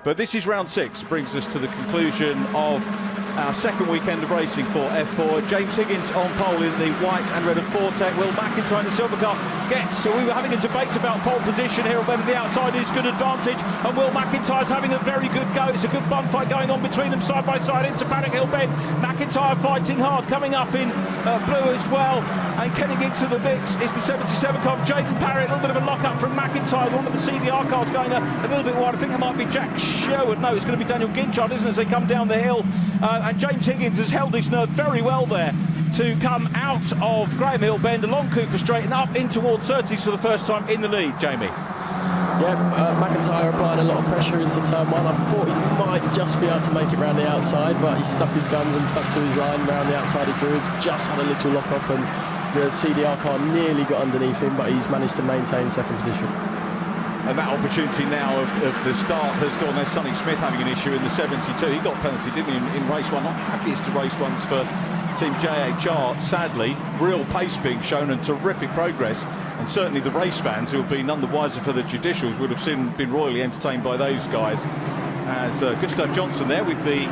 But this is round 6, brings us to the conclusion of our second weekend of racing for F4. James Higgins on pole in the white and red of Fortec. Will McIntyre in the silver car gets. So we were having a debate about pole position here, whether the outside is good advantage. And Will McIntyre's having a very good go. It's a good bum fight going on between them side by side into Paddock Hill Bend. McIntyre fighting hard, coming up in blue as well. And getting into the mix is the 77 car of Jaden Parrott. A little bit of a lock-up from McIntyre. One of the CDR cars going a little bit wide. I think it might be Jack Sherwood. No, it's going to be Daniel Ginchard, isn't it, as they come down the hill. And James Higgins has held his nerve very well there to come out of Graham Hill Bend along Cooper Straight and up in towards Surtees for the first time in the lead. Jamie. Yeah, McIntyre applying a lot of pressure into turn 1. I thought he might just be able to make it round the outside, but he stuck his guns and stuck to his line round the outside of Druids. Just had a little lock up and the CDR car nearly got underneath him, but he's managed to maintain second position. And that opportunity now of the start has gone. There's Sonny Smith having an issue in the 72. He got a penalty, didn't he, in race 1? Not happiest of race 1s for Team JHR. Sadly, real pace being shown and terrific progress. And certainly the race fans, who have been none the wiser for the judicials, would have been royally entertained by those guys. As Gustav Johnson there with the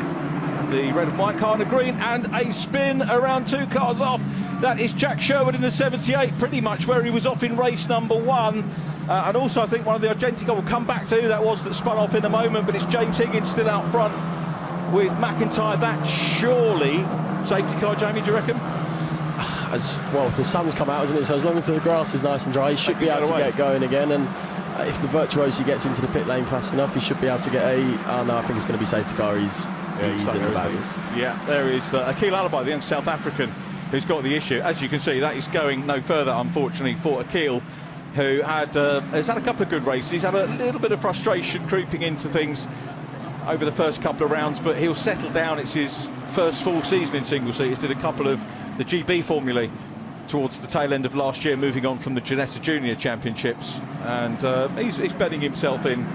red and white car and a green, and a spin around 2 cars off. That is Jack Sherwood in the 78, pretty much where he was off in race number 1. And also I think one of the Argentina will come back to who that was that spun off in a moment, but it's James Higgins still out front with McIntyre. That surely safety car, Jamie, do you reckon? As well, the sun's come out, isn't it? So as long as the grass is nice and dry, he should be able to get going again. And if the Virtuosi gets into the pit lane fast enough, he should be able to get a... Oh no, I think it's going to be safety car. He's in the bags. Yeah, there is Akil Alibi, the young South African, who's got the issue. As you can see, that is going no further, unfortunately, for Akil, who has had a couple of good races. He's had a little bit of frustration creeping into things over the first couple of rounds, but he'll settle down. It's his first full season in single seaters. Did a couple of the GB formulae towards the tail end of last year, moving on from the Ginetta Junior Championships, and he's bedding himself in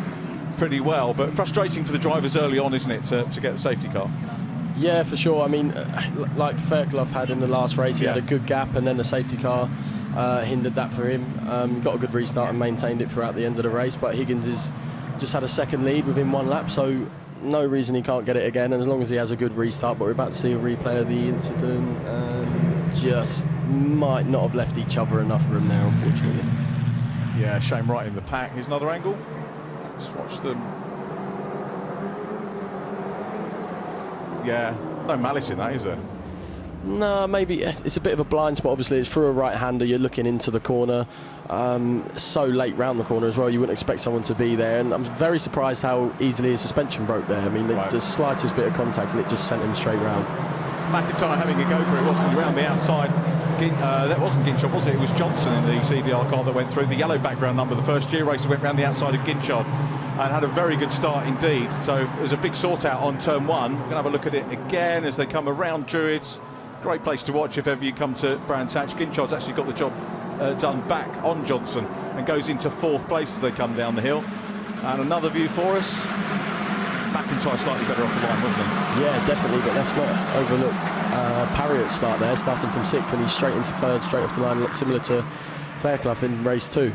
pretty well, but frustrating for the drivers early on, isn't it, to get the safety car? Yeah, for sure. I mean, like Fairclough had in the last race, he had a good gap, and then the safety car hindered that for him. Got a good restart and maintained it throughout the end of the race, but Higgins has just had a second lead within 1 lap, so no reason he can't get it again, and as long as he has a good restart. But we're about to see a replay of the incident, and just might not have left each other enough room there, unfortunately. Yeah, shame right in the pack. Here's another angle. Let's watch them. Yeah, no malice in that, is there? No, maybe it's a bit of a blind spot. Obviously, it's through a right-hander. You're looking into the corner, so late round the corner as well. You wouldn't expect someone to be there, and I'm very surprised how easily his suspension broke there. I mean, the slightest bit of contact, and it just sent him straight round. McIntyre having a go for it, wasn't he, around the outside. That wasn't Ginchard, was it? It was Johnson in the CDR car that went through. The yellow background number, the first year racer, went round the outside of Ginchard and had a very good start indeed. So it was a big sort out on turn 1. We're going to have a look at it again as they come around Druids. Great place to watch if ever you come to Brands Hatch. Ginchard's actually got the job done back on Johnson and goes into 4th place as they come down the hill. And another view for us. McIntyre slightly better off the line, wasn't he? Yeah, definitely, but let's not overlook Parriott's start there, starting from 6th, and he's straight into 3rd, straight off the line, similar to Fairclough in race 2.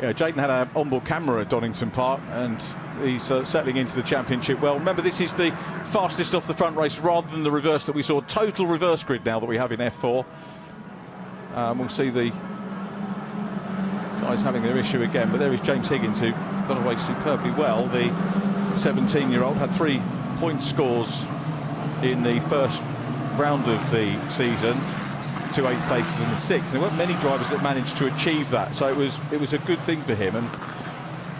Yeah, Jaden had an onboard camera at Donington Park, and he's settling into the championship well. Remember, this is the fastest off the front race rather than the reverse that we saw. Total reverse grid now that we have in F4. We'll see the guys having their issue again, but there is James Higgins, who got away superbly well. The 17-year-old had 3 point scores in the first round of the season, 2 8th places and the 6th. There weren't many drivers that managed to achieve that, so it was a good thing for him and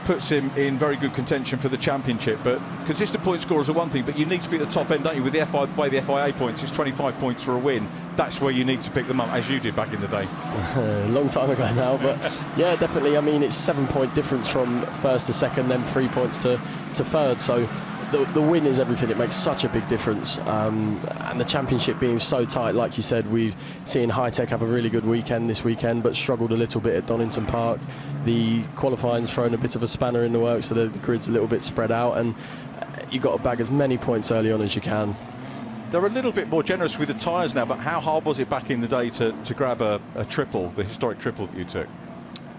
puts him in very good contention for the championship. But consistent point scorers are one thing, but you need to be at the top end, don't you? With the FIA points, it's 25 points for a win. That's where you need to pick them up, as you did back in the day. A long time ago now, but yeah, definitely. I mean, it's 7-point difference from 1st to 2nd, then 3 points to 3rd. So the win is everything. It makes such a big difference. And the championship being so tight, like you said, we've seen High Tech have a really good weekend this weekend, but struggled a little bit at Donington Park. The qualifying's thrown a bit of a spanner in the works, so the grid's a little bit spread out, and you've got to bag as many points early on as you can. They're a little bit more generous with the tyres now, but how hard was it back in the day to grab a triple, the historic triple that you took?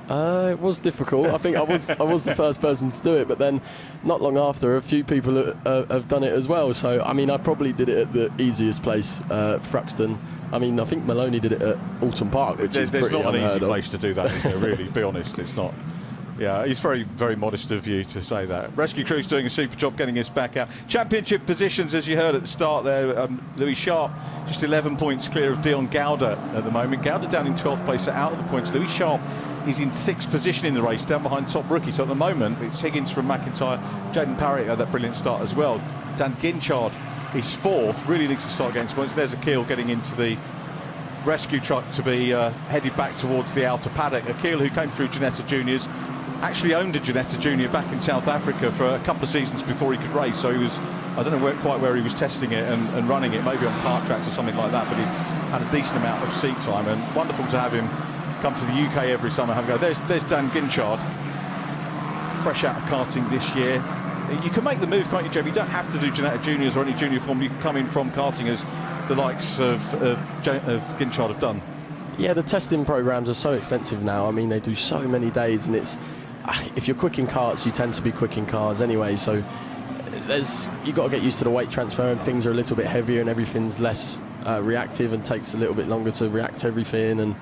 It was difficult. I think I was the first person to do it, but then not long after, a few people have done it as well. So I mean, I probably did it at the easiest place, Thruxton. I mean, I think Maloney did it at Alton Park, which is pretty unheard of. There's not an easy place to do that, is there? Really, be honest, it's not. Yeah, it's very, very modest of you to say that. Rescue crew's doing a super job getting us back out. Championship positions, as you heard at the start there, Louis Sharp just 11 points clear of Dion Gowder at the moment. Gowder down in 12th place, out of the points. Louis Sharp is in 6th position in the race, down behind top rookie. So at the moment, it's Higgins from McIntyre, Jaden Parrott had that brilliant start as well. Dan Ginchard is 4th, really needs to start getting points. There's Akil getting into the rescue truck to be headed back towards the outer paddock. Akil, who came through Janetta Juniors, actually owned a Janetta Junior back in South Africa for a couple of seasons before he could race. So he was, I don't know quite where he was testing it and running it, maybe on park tracks or something like that, but he had a decent amount of seat time, and wonderful to have him come to the UK every summer. Have a go. There's Dan Ginchard, fresh out of karting this year. You can make the move, can't you, Jeb? You don't have to do Janetta Juniors or any junior form. You can come in from karting, as the likes of Ginchard have done. Yeah, the testing programs are so extensive now. I mean, they do so many days, and it's, if you're quick in karts, you tend to be quick in cars anyway. So you've got to get used to the weight transfer, and things are a little bit heavier, and everything's less reactive, and takes a little bit longer to react to everything. And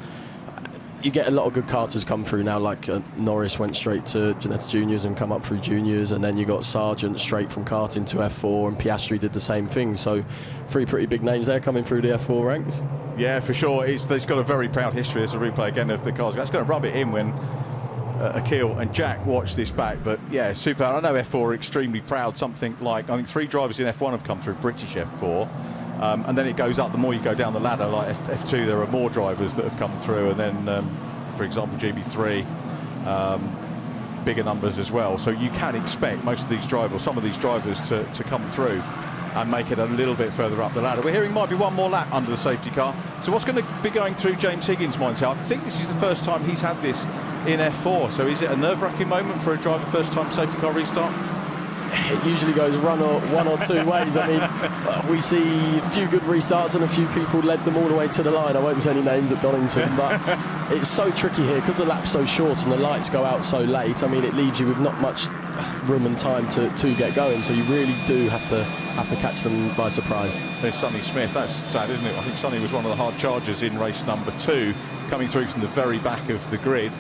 you get a lot of good karters come through now, like Norris went straight to Janetta Juniors and come up through juniors, and then you got Sargent straight from karting to F4, and Piastri did the same thing. So 3 pretty big names there coming through the F4 ranks. Yeah, for sure. It's got a very proud history. As a replay again of the cars. That's going to rub it in when Akil and Jack watch this back. But yeah, super. I know F4 are extremely proud. Something like, I think 3 drivers in F1 have come through British F4. And then it goes up the more you go down the ladder. Like F2, there are more drivers that have come through, and then, for example, GB3, bigger numbers as well. So you can expect most of these drivers, some of these drivers, to come through and make it a little bit further up the ladder. We're hearing might be one more lap under the safety car. So what's going to be going through James Higgins' mind? I think this is the first time he's had this in F4. So is it a nerve-wracking moment for a driver, first time safety car restart? It usually goes one or two ways. I mean, we see a few good restarts and a few people led them all the way to the line. I won't say any names at Donington, but it's so tricky here because the lap's so short and the lights go out so late. I mean, it leaves you with not much room and time to get going, so you really do have to catch them by surprise. There's Sonny Smith. That's sad, isn't it? I think Sonny was one of the hard chargers in race number 2, coming through from the very back of the grid.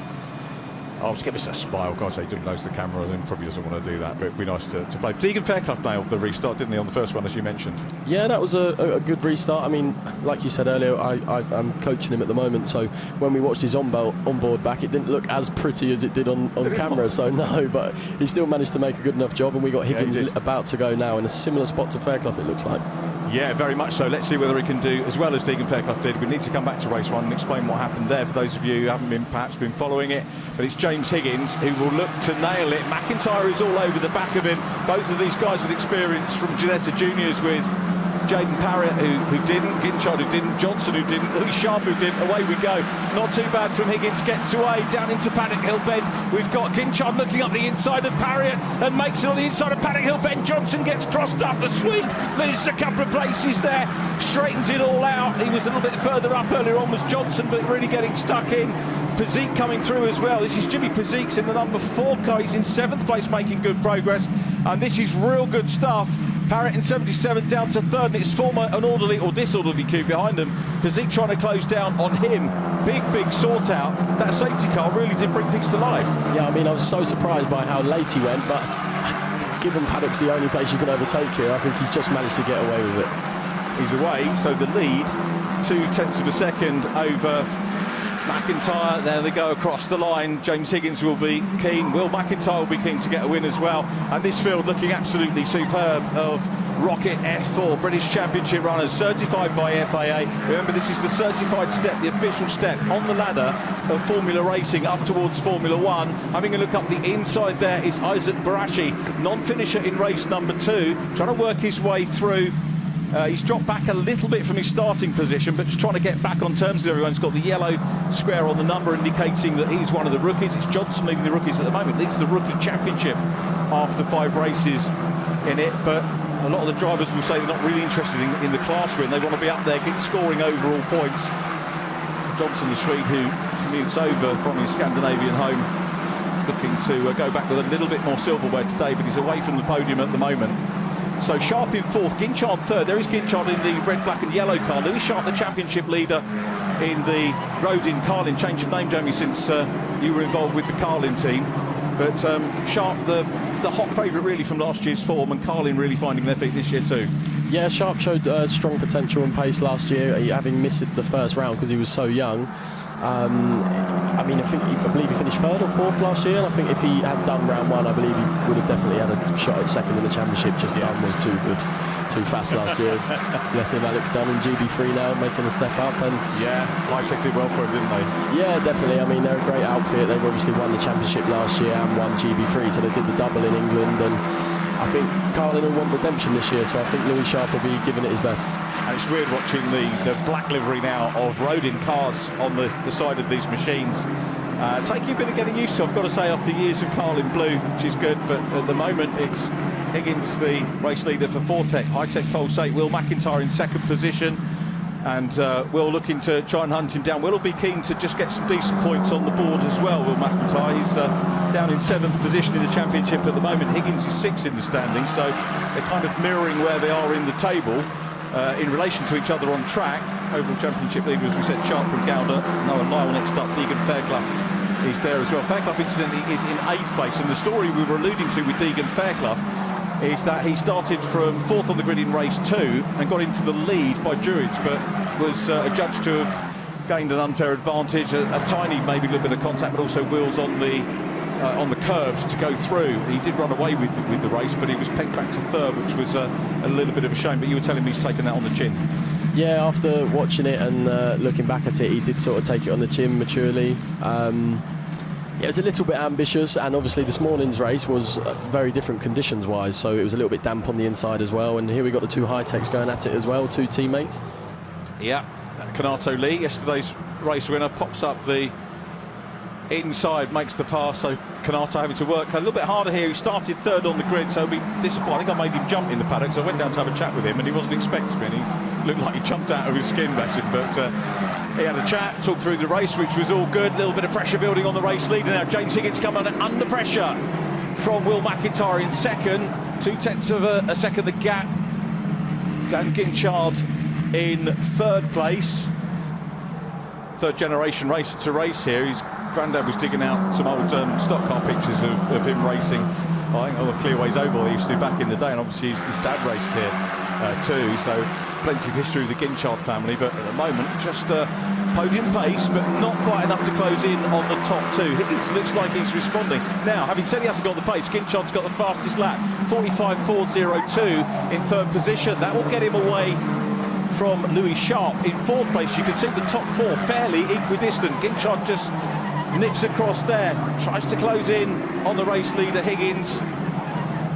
I was giving us a smile. Gosh, he didn't notice the camera and probably doesn't want to do that, but it'd be nice to play. Deegan Fairclough nailed the restart, didn't he, on the first one, as you mentioned? Yeah, that was a good restart. I mean, like you said earlier, I'm coaching him at the moment, so when we watched his onboard back, it didn't look as pretty as it did on camera, so no, but he still managed to make a good enough job, and we got Higgins about to go now in a similar spot to Fairclough, it looks like. Yeah, very much so. Let's see whether he can do as well as Deegan Fairclough did. We need to come back to race 1 and explain what happened there for those of you who haven't perhaps been following it. But it's James Higgins who will look to nail it. McIntyre is all over the back of him. Both of these guys with experience from Janetta Juniors, with Jaden Parrott who didn't, Ginchard who didn't, Johnson who didn't, Louis Sharp who didn't. Away we go. Not too bad from Higgins. Gets away down into Paddock Hill Bend. We've got Ginchard looking up the inside of Parrott and makes it on the inside of Paddock Hill Bend. Johnson gets crossed up the sweep, loses a couple of places there, straightens it all out. He was a little bit further up earlier on, was Johnson, but really getting stuck in. Pazik coming through as well. This is Jimmy Pazik's in the number 4 car. He's in 7th place, making good progress, and this is real good stuff. Parrott in 77 down to 3rd, and it's former an orderly or disorderly queue behind them. Pazik trying to close down on him. Big sort out. That safety car really did bring things to life. Yeah, I mean, I was so surprised by how late he went, but given Paddock's the only place you can overtake here, I think he's just managed to get away with it. He's away, so the lead 2/10 of a second over McIntyre. There they go across the line. James Higgins will be keen. Will McIntyre will be keen to get a win as well. And this field looking absolutely superb of ROKiT F4 British Championship runners, certified by FAA. Remember, this is the certified step, the official step on the ladder of Formula Racing up towards Formula 1. Having a look up the inside there is Isaac Barashi, non-finisher in race number 2, trying to work his way through. He's dropped back a little bit from his starting position, but just trying to get back on terms with everyone. He's got the yellow square on the number indicating that he's one of the rookies. It's Johnson leading the rookies at the moment, leads the rookie championship after 5 races in it. But a lot of the drivers will say they're not really interested in the class win. They want to be up there, scoring overall points. Johnson, the Swede, who commutes over from his Scandinavian home, looking to go back with a little bit more silverware today, but he's away from the podium at the moment. So Sharp in fourth, Ginchard third. There is Ginchard in the red, black and yellow car. Lewis Sharp, the championship leader in the Rodin Carlin. Change of name, Jamie, since you were involved with the Carlin team. But Sharp, the hot favourite really from last year's form, and Carlin really finding their feet this year too. Yeah, Sharp showed strong potential and pace last year, having missed the first round because he was so young. I mean, I believe he finished third or fourth last year, and I think if he had done round one, I believe he would have definitely had a shot at second in the championship. Just Dunn was too good, too fast last year. Bless him, Alex Dunn in GB3 now, making a step up. And yeah, ROKiT did well for him, didn't they? Yeah, definitely. I mean, they're a great outfit. They've obviously won the championship last year and won GB3, so they did the double in England. And I think Carlin will want redemption this year, so I think Louis Sharp will be giving it his best. And it's weird watching the black livery now of Rodin cars on the side of these machines. Taking a bit of getting used to, I've got to say, after years of Carlin blue, which is good, but at the moment it's Higgins, the race leader for Fortec, High-Tech Pulse 8, Will McIntyre in second position, and Will looking to try and hunt him down. Will be keen to just get some decent points on the board as well, Will McIntyre. He's down in seventh position in the championship at the moment. Higgins is sixth in the standings, so they're kind of mirroring where they are in the table in relation to each other on track. Overall championship leader, as we said, Sharp from Gouda, Noah Lyle next up, Deegan Fairclough is there as well. Fairclough incidentally is in eighth place, and the story we were alluding to with Deegan Fairclough is that he started from fourth on the grid in race 2 and got into the lead by Druids, but was adjudged to have gained an unfair advantage, a tiny maybe little bit of contact, but also wheels on the curbs to go through. He did run away with the race, but he was pegged back to third, which was a little bit of a shame. But you were telling me he's taken that on the chin. Yeah, after watching it and looking back at it, he did sort of take it on the chin maturely. Yeah, it was a little bit ambitious, and obviously this morning's race was very different conditions-wise, so it was a little bit damp on the inside as well. And here we got the two High-Techs going at it as well, two teammates. Yeah, Kanato Lee, yesterday's race winner, pops up the inside, makes the pass, so Kanato having to work a little bit harder here. He started third on the grid, so he'll be disappointed. I think I made him jump in the paddock, so I went down to have a chat with him, and he wasn't expecting me. He looked like he jumped out of his skin, bless him, but he had a chat, talked through the race, which was all good. A little bit of pressure building on the race leader now. James Higgins coming under pressure from Will McIntyre in second. 0.2 of a second the gap. Dan Ginchard in third place. Third generation racer to race here. His granddad was digging out some old stock car pictures of him racing. I think on the Clearways Oval he used to back in the day, and obviously his dad raced here too, so plenty of history of the Ginchard family. But at the moment just podium pace, but not quite enough to close in on the top two. Higgins looks like he's responding. Now, having said he hasn't got the pace, Ginchard's got the fastest lap, 45.402 in third position. That will get him away from Louis Sharp in fourth place. You can see the top four fairly equidistant. Ginchard just nips across there, tries to close in on the race leader Higgins.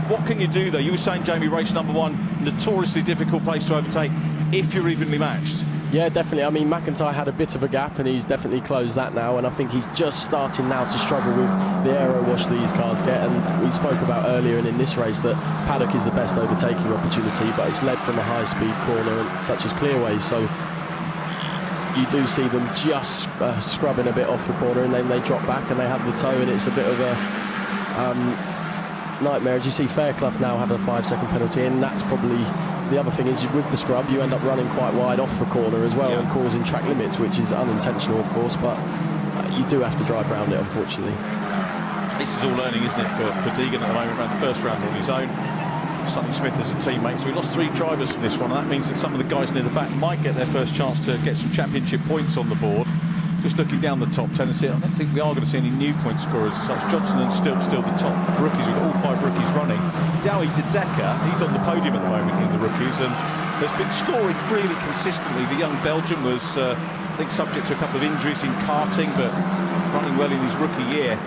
What can you do though? You were saying, Jamie, race number one, notoriously difficult place to overtake if you're evenly matched. Yeah, definitely. I mean, McIntyre had a bit of a gap, and he's definitely closed that now, and I think he's just starting now to struggle with the aero wash these cars get. And we spoke about earlier and in this race that paddock is the best overtaking opportunity, but it's led from a high-speed corner such as Clearways, so you do see them just scrubbing a bit off the corner, and then they drop back and they have the toe, and it's a bit of a nightmare. As you see, Fairclough now had a 5-second penalty, and that's probably the other thing is with the scrub you end up running quite wide off the corner as well, and causing track limits, which is unintentional of course, but you do have to drive around it, unfortunately. This is all learning, isn't it, for Deegan at the moment. Ran the first round on his own. Sonny Smith as a teammate, so we lost 3 drivers from this one, and that means that some of the guys near the back might get their first chance to get some championship points on the board. Just looking down the top 10 and see, I don't think we are going to see any new point scorers as such. Johnson and still the top rookies. We've got all 5 rookies running. Dowie De Decker, he's on the podium at the moment in the rookies, and has been scoring really consistently. The young Belgian was, I think, subject to a couple of injuries in karting, but running well in his rookie year.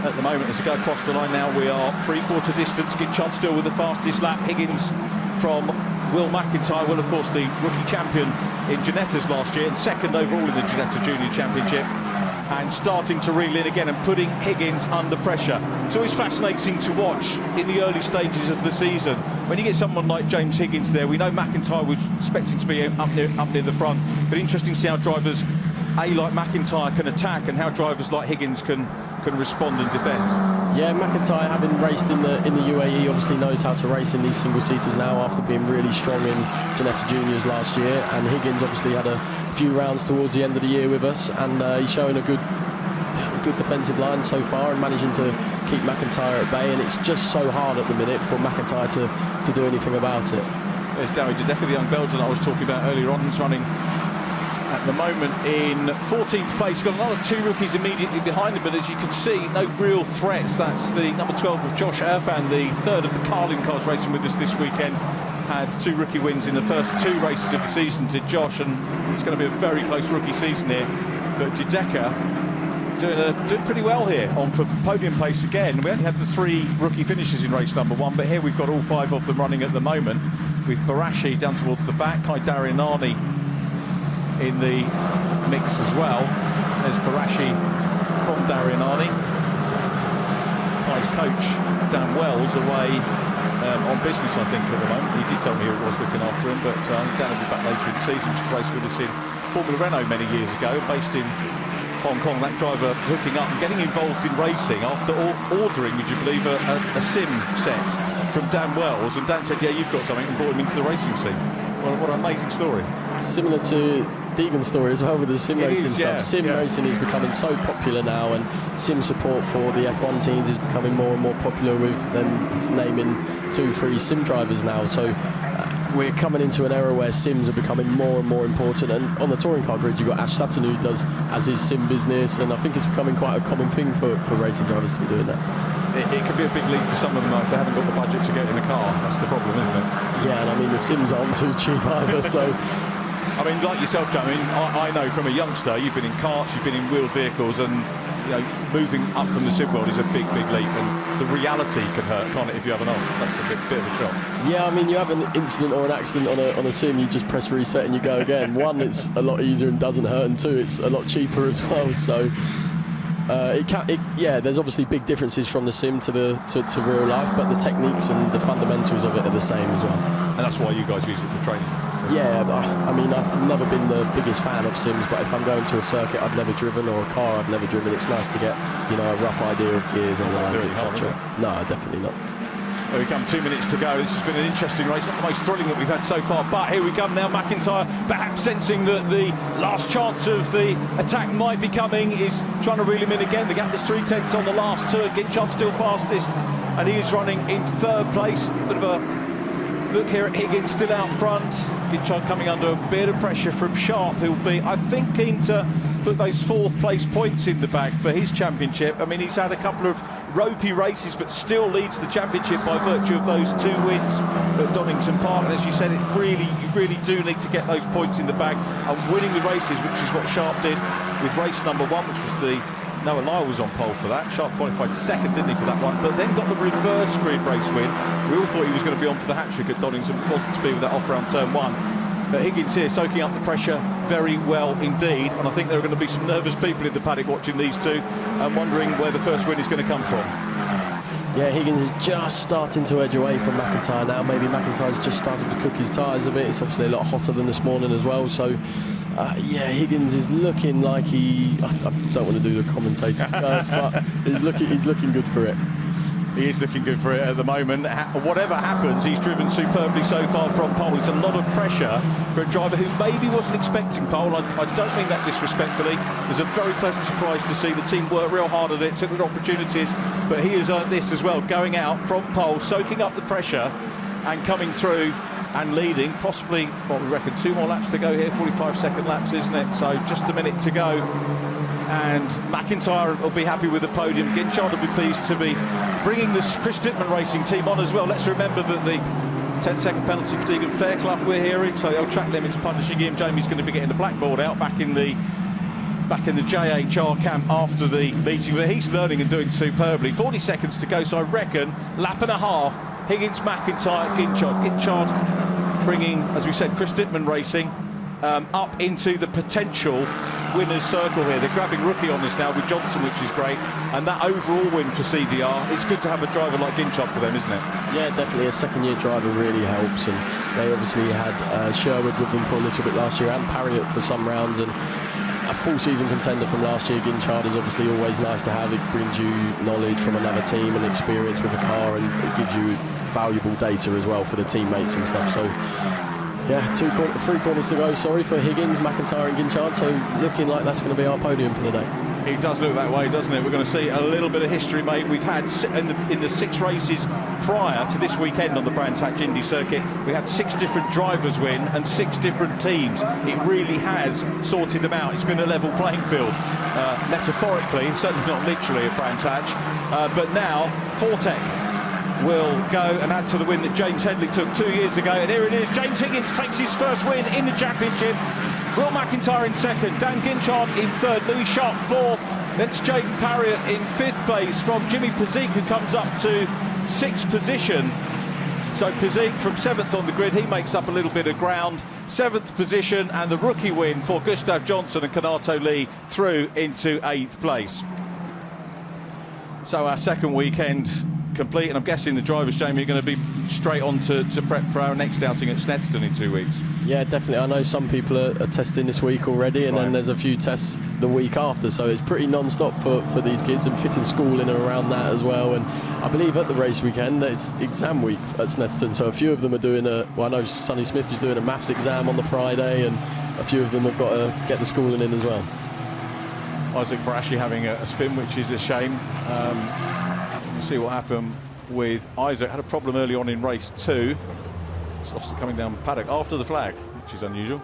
At the moment, as we go across the line now, we are 3/4 distance. Ginchard still with the fastest lap. Higgins from Will McIntyre, well, of course, the rookie champion in Ginettas last year and second overall in the Ginetta Junior Championship, and starting to reel in again and putting Higgins under pressure. It's always fascinating to watch in the early stages of the season. When you get someone like James Higgins there, we know McIntyre was expecting to be up near the front, but interesting to see how drivers like McIntyre can attack and how drivers like Higgins can respond and defend. Yeah, McIntyre, having raced in the UAE, obviously knows how to race in these single-seaters now after being really strong in Ginetta Juniors last year. And Higgins obviously had a few rounds towards the end of the year with us, and he's showing a good defensive line so far and managing to keep McIntyre at bay. And it's just so hard at the minute for McIntyre to do anything about it. There's Darry De Decker, the young Belgian I was talking about earlier on. He's running at the moment in 14th place. He's got another 2 rookies immediately behind him, but as you can see, no real threats. That's the number 12 of Josh Irfan, the third of the Carlin cars racing with us this weekend. Had 2 rookie wins in the first 2 races of the season, did Josh, and it's going to be a very close rookie season here. But De Decker doing pretty well here on for podium place again. We only had the 3 rookie finishes in race number 1, but here we've got all 5 of them running at the moment, with Barashi down towards the back, Kai Darianani in the mix as well. There's Barashi from Darianani. Kai's coach, Dan Wells, away on business, I think, at the moment. He did tell me who it was looking after him, but Dan will be back later in the season. Just raced with us in Formula Renault many years ago, based in Hong Kong. That driver hooking up and getting involved in racing after ordering, would you believe, a sim set from Dan Wells, and Dan said, yeah, you've got something, and brought him into the racing scene. What an amazing story. Similar to Deegan's story as well with the sim racing stuff. Yeah, sim racing is becoming so popular now, and sim support for the F1 teams is becoming more and more popular, with them naming 2-3 sim drivers now. So we're coming into an era where sims are becoming more and more important, and on the touring car grid you've got Ash Sutton, who has his sim business, and I think it's becoming quite a common thing for racing drivers to be doing that. It could be a big leap for some of them if they haven't got the budget to get in the car. That's the problem, isn't it? Yeah, and I mean the sims aren't too cheap either, so I mean, like yourself, Joe, I know from a youngster, you've been in karts, you've been in wheeled vehicles, and moving up from the sim world is a big leap, and the reality can hurt, can't it, if you have an off? That's a bit of a shock. Yeah, I mean, you have an incident or an accident on a sim, you just press reset and you go again. 1, it's a lot easier and doesn't hurt, and 2, it's a lot cheaper as well. So there's obviously big differences from the sim to real life, but the techniques and the fundamentals of it are the same as well. And that's why you guys use it for training. Yeah, but I mean, I've never been the biggest fan of sims, but if I'm going to a circuit I've never driven, or a car I've never driven, it's nice to get, a rough idea of gears and lines, etc. No, definitely not. There we come, 2 minutes to go. This has been an interesting race, not the most thrilling that we've had so far, but here we come now. McIntyre, perhaps sensing that the last chance of the attack might be coming, is trying to reel him in again. The gap is 3/10 on the last turn. Ginchard still fastest, and he is running in 3rd place. Bit of a look here at Higgins still out front. Ginchard coming under a bit of pressure from Sharp, who'll be, I think, keen to put those 4th place points in the bag for his championship. I mean, he's had a couple of ropey races, but still leads the championship by virtue of those 2 wins at Donington Park. And as you said, you really do need to get those points in the bag, and winning the races, which is what Sharp did with race number 1, which was the Noah Lyle was on pole for that. Sharp qualified 2nd, didn't he, for that one, but then got the reverse grid race win. We all thought he was going to be on for the hat-trick at Donington, but wasn't to be with that off round turn 1. But Higgins here soaking up the pressure very well indeed, and I think there are going to be some nervous people in the paddock watching these two and wondering where the first win is going to come from. Yeah, Higgins is just starting to edge away from McIntyre now. Maybe McIntyre's just started to cook his tyres a bit. It's obviously a lot hotter than this morning as well. So, Higgins is looking like I don't want to do the commentator's curse, but he's looking good for it. He is looking good for it at the moment. Whatever happens, he's driven superbly so far from pole. It's a lot of pressure for a driver who maybe wasn't expecting pole. I don't mean that disrespectfully. It was a very pleasant surprise to see the team work real hard at it, took the opportunities, but he has earned this as well, going out from pole, soaking up the pressure and coming through and leading. Possibly, what we reckon, 2 more laps to go here, 45-second laps, isn't it? So just a minute to go. And McIntyre will be happy with the podium. Ginchard will be pleased to be bringing this Chris Dittman Racing team on as well. Let's remember that the 10-second penalty for Tegan Fairclough we're hearing, so the track limits punishing him. Jamie's going to be getting the blackboard out back in the JHR camp after the meeting, but he's learning and doing superbly. 40 seconds to go, so I reckon lap and a half. Higgins, McIntyre, Ginchard bringing, as we said, Chris Dittman Racing up into the potential winner's circle here. They're grabbing rookie on this now with Johnson, which is great, and that overall win for CVR, it's good to have a driver like Ginchard for them, isn't it? Yeah, definitely. A second-year driver really helps, and they obviously had Sherwood with them for a little bit last year, and Parriott for some rounds, and a full season contender from last year, Ginchard, is obviously always nice to have. It brings you knowledge from another team and experience with the car, and it gives you valuable data as well for the teammates and stuff. So yeah, three corners to go, sorry, for Higgins, McIntyre and Ginchard. So looking like that's going to be our podium for the day. It does look that way, doesn't it? We're going to see a little bit of history, mate. We've had, in the 6 races prior to this weekend on the Brands Hatch Indy circuit, we had 6 different drivers win and 6 different teams. It really has sorted them out. It's been a level playing field, metaphorically, certainly not literally at Brands Hatch. But now, Fortec will go and add to the win that James Headley took 2 years ago. And here it is, James Higgins takes his first win in the championship. Will McIntyre in second, Dan Ginchard in third, Louis Sharp fourth, then it's Jaden Parriott in 5th place from Jimmy Pezik, who comes up to 6th position. So Pezik from 7th on the grid, he makes up a little bit of ground. 7th position, and the rookie win for Gustav Johnson and Kanato Lee through into 8th place. So our second weekend complete, and I'm guessing the drivers, Jamie, are going to be straight on to prep for our next outing at Snetterton in 2 weeks. Yeah, definitely. I know some people are testing this week already, and then there's a few tests the week after, so it's pretty non-stop for these kids, and fitting school in and around that as well. And I believe at the race weekend it's exam week at Snetterton, so a few of them are doing I know Sonny Smith is doing a maths exam on the Friday, and a few of them have got to get the schooling in as well. Isaac Baraschi having a spin, which is a shame. We'll see what happened with Isaac. Had a problem early on in race 2. He's lost it coming down paddock after the flag, which is unusual.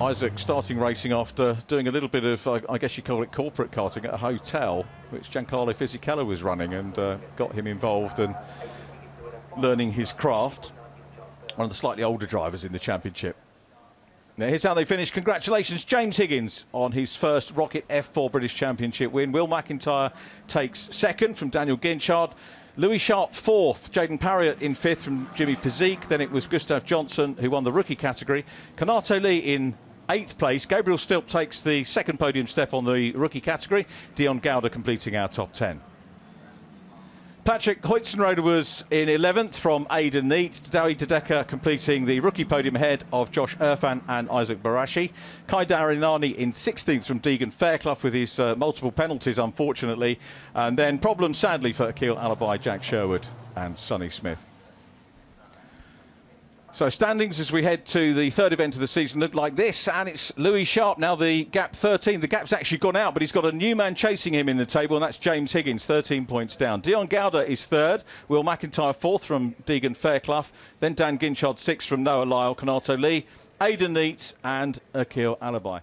Isaac starting racing after doing a little bit of, I guess you call it corporate karting at a hotel, which Giancarlo Fisichella was running, and got him involved and learning his craft. One of the slightly older drivers in the championship. Now here's how they finished. Congratulations, James Higgins on his first ROKiT F4 British Championship win. Will McIntyre takes 2nd from Daniel Ginchard. Louis Sharp 4th. Jaden Parriott in 5th from Jimmy Pezik. Then it was Gustav Johnson who won the rookie category. Kanato Lee in 8th place. Gabriel Stilp takes the 2nd podium step on the rookie category. Dion Gowder completing our top 10. Patrick Hoytzenroder was in 11th from Aidan Neat. Dawi Dedeka completing the rookie podium ahead of Josh Irfan and Isaac Baraschi. Kai Darinani in 16th from Deegan Fairclough with his multiple penalties, unfortunately. And then problems, sadly, for Akil Alibi, Jack Sherwood and Sonny Smith. So standings as we head to the 3rd event of the season look like this, and it's Louis Sharp now the gap 13. The gap's actually gone out, but he's got a new man chasing him in the table, and that's James Higgins, 13 points down. Dion Gowder is 3rd, Will McIntyre 4th from Deegan Fairclough, then Dan Ginchard 6th from Noah Lyle, Kanato Lee, Aidan Neat and Akil Alibi.